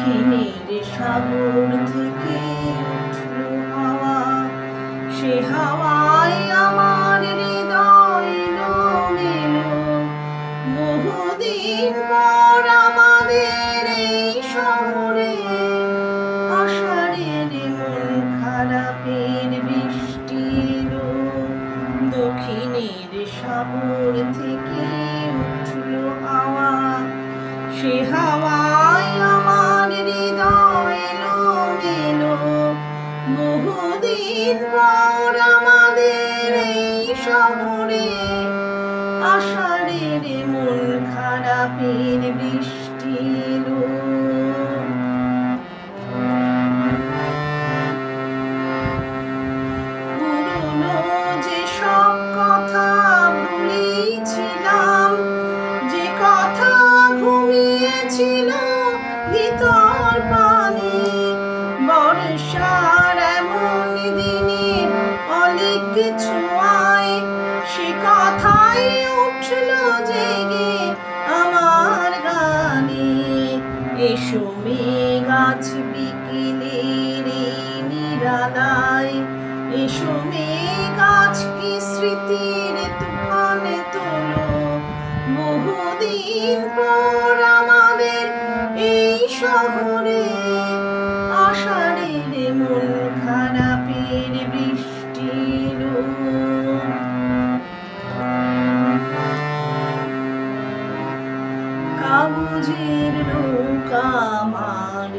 দক্ষিণের সাগর থেকে উঠল হাওয়া, সে হাওয়ায় আমার হৃদয় এলো। বহুদিন পর আমাদের এই শহরে আষাঢ়ের মন খারাপের বৃষ্টি এলো। দক্ষিণের সাগর থেকে উঠল হাওয়া, সে হাওয়ায় আমার হৃদয় এলো। বহুদিন পর আমাদের এই শহরে আষাঢ়ের মন খারাপের বৃষ্টি এলো। পুরনো যে সব কথা ভুলেছিলাম, যে কথা ঘুমিয়েছিল ভিতর পানি, বর্ষার এমন দিনের অলিক ছোঁয়ায় সে কথাই উঠল জেগে আমার গানে। এসো মেঘ আজ বিকেলের এই নিরালায়, এসো মেঘ আজ কি স্মৃতির তুফানে তোলো। বহুদিন পর আমাদের এই শহরে আষাঢ়ের মন খারাপের বৃষ্টি এলো। কাগজের নৌকা আমার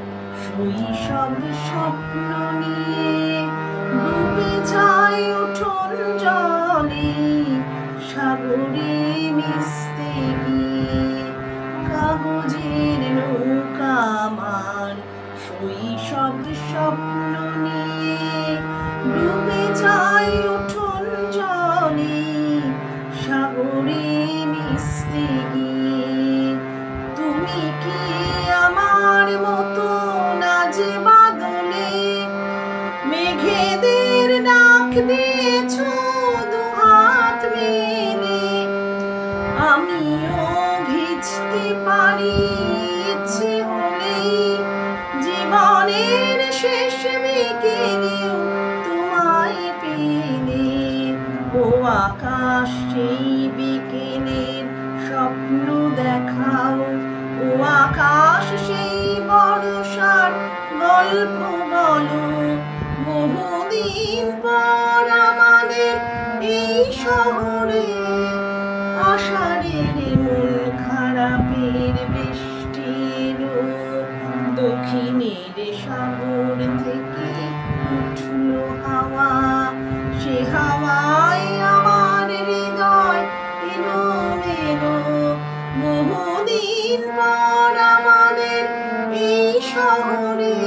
শৈশব স্বপ্ন নিয়ে ডুবে যায় উঠোন জলে সাগরে মিশতে গিয়ে। কাগজের নৌকা আমার শৈশব স্বপ্ন নিয়ে ডুবে যায় উঠোন জলে সাগরে মিশতে গিয়ে। তুমি কি আমার মতো নাচ বাদলে মেঘেদের ডাক দিয়েছ দুহাত মেলে? আমিও ভিজতে পারি ইচ্ছে হলেই, জীবনের শেষ বিকেলেও তোমায় পেলে। ও আকাশ সেই বিকেলের স্বপ্ন দেখাও, ও আকাশ সেই বর্ষার গল্প বলো। বহুদিন পর আমাদের এই শহরে আষাঢ়ের মন খারাপের বৃষ্টি এলো। দক্ষিণের সাগর থেকে উঠল হাওয়া, সে হাওয়ায় আমার হৃদয় এলো। বহুদিন পর আমাদের এই শহরে